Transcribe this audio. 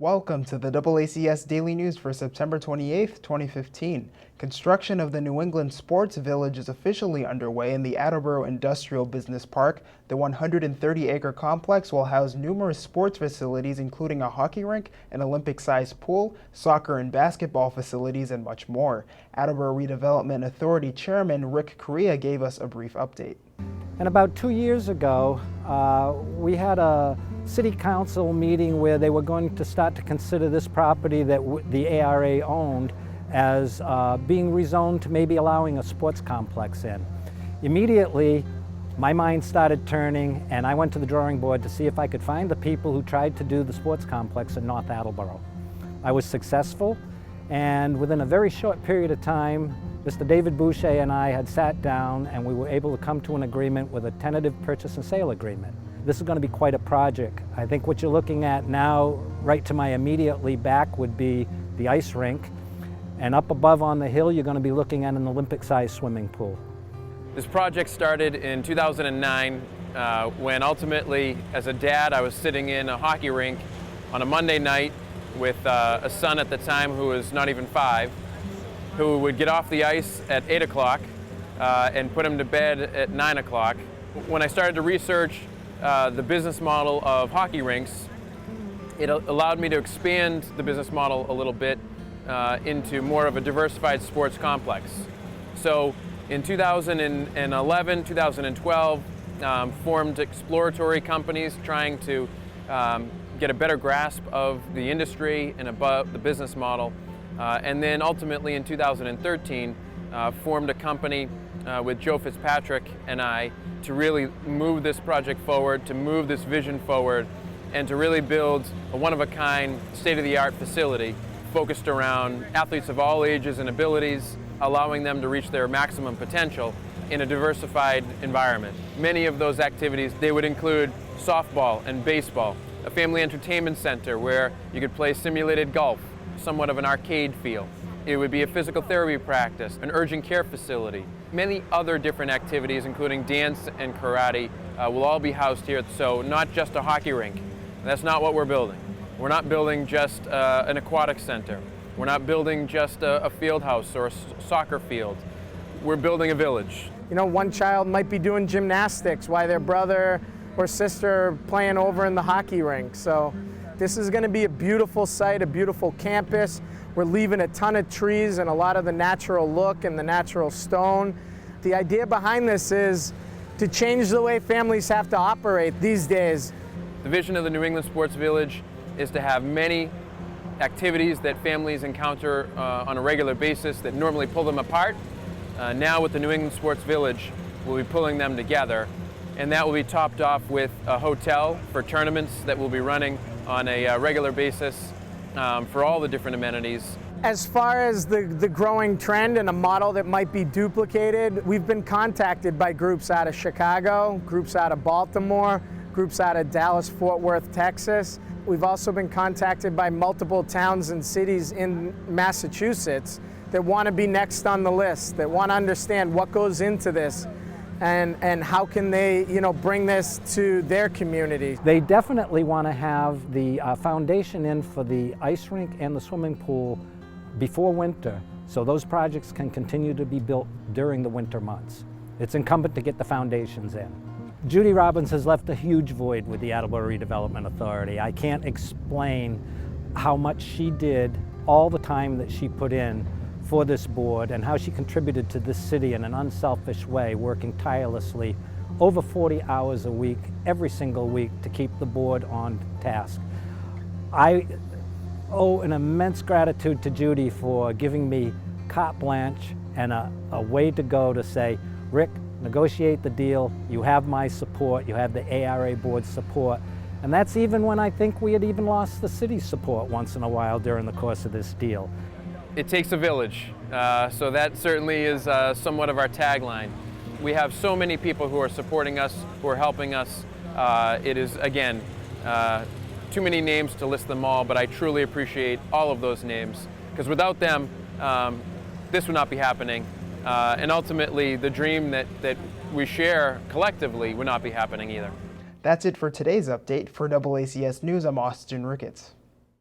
Welcome to the DoubleACS Daily News for September 28, 2015. Construction of the New England Sports Village is officially underway in the Attleboro Industrial Business Park. The 130-acre complex will house numerous sports facilities, including a hockey rink, an Olympic-sized pool, soccer and basketball facilities, and much more. Attleboro Redevelopment Authority Chairman Correia gave us a brief update. And about 2 years ago, we had a city council meeting where they were going to start to consider this property that the ARA owned as being rezoned to maybe allowing a sports complex in. Immediately, my mind started turning and I went to the drawing board to see if I could find the people who tried to do the sports complex in North Attleboro. I was successful, and within a very short period of time, Mr. David Boucher and I had sat down and we were able to come to an agreement with a tentative purchase and sale agreement. This is going to be quite a project. I think what you're looking at now, right to my immediately back, would be the ice rink. And up above on the hill, you're going to be looking at an Olympic-sized swimming pool. This project started in 2009 when ultimately, as a dad, I was sitting in a hockey rink on a Monday night with a son at the time who was not even 5, who would get off the ice at 8 o'clock and put him to bed at 9 o'clock. When I started to research the business model of hockey rinks, it allowed me to expand the business model a little bit into more of a diversified sports complex. So in 2011, 2012, formed exploratory companies trying to get a better grasp of the industry and about the business model. And then ultimately in 2013, formed a company with Joe Fitzpatrick and I to really move this project forward, to move this vision forward, and to really build a one-of-a-kind, state-of-the-art facility focused around athletes of all ages and abilities, allowing them to reach their maximum potential in a diversified environment. Many of those activities, they would include softball and baseball, a family entertainment center where you could play simulated golf, somewhat of an arcade feel. It would be a physical therapy practice, an urgent care facility. Many other different activities, including dance and karate, will all be housed here. So not just a hockey rink. That's not what we're building. We're not building just an aquatic center. We're not building just a field house or a soccer field. We're building a village. You know, one child might be doing gymnastics while their brother or sister are playing over in the hockey rink. So this is going to be a beautiful site, a beautiful campus. We're leaving a ton of trees and a lot of the natural look and the natural stone. The idea behind this is to change the way families have to operate these days. The vision of the New England Sports Village is to have many activities that families encounter on a regular basis that normally pull them apart. Now with the New England Sports Village, we'll be pulling them together, and that will be topped off with a hotel for tournaments that will be running on a regular basis for all the different amenities. As far as the growing trend and a model that might be duplicated, we've been contacted by groups out of Chicago, groups out of Baltimore, groups out of Dallas, Fort Worth, Texas. We've also been contacted by multiple towns and cities in Massachusetts that want to be next on the list, that want to understand what goes into this and how can they, bring this to their community. They definitely want to have the foundation in for the ice rink and the swimming pool before winter, so those projects can continue to be built during the winter months. It's incumbent to get the foundations in. Judy Robbins has left a huge void with the Attleboro Redevelopment Authority. I can't explain how much she did, all the time that she put in for this board, and how she contributed to this city in an unselfish way, working tirelessly over 40 hours a week, every single week, to keep the board on task. I owe an immense gratitude to Judy for giving me carte blanche and a way to go to say, Rick, negotiate the deal, you have my support, you have the ARA board's support. And that's even when I think we had even lost the city's support once in a while during the course of this deal. It takes a village, so that certainly is somewhat of our tagline. We have so many people who are supporting us, who are helping us. It is, again, too many names to list them all, but I truly appreciate all of those names, because without them, this would not be happening. And ultimately, the dream that we share collectively would not be happening either. That's it for today's update. For DoubleACS News, I'm Austin Ricketts.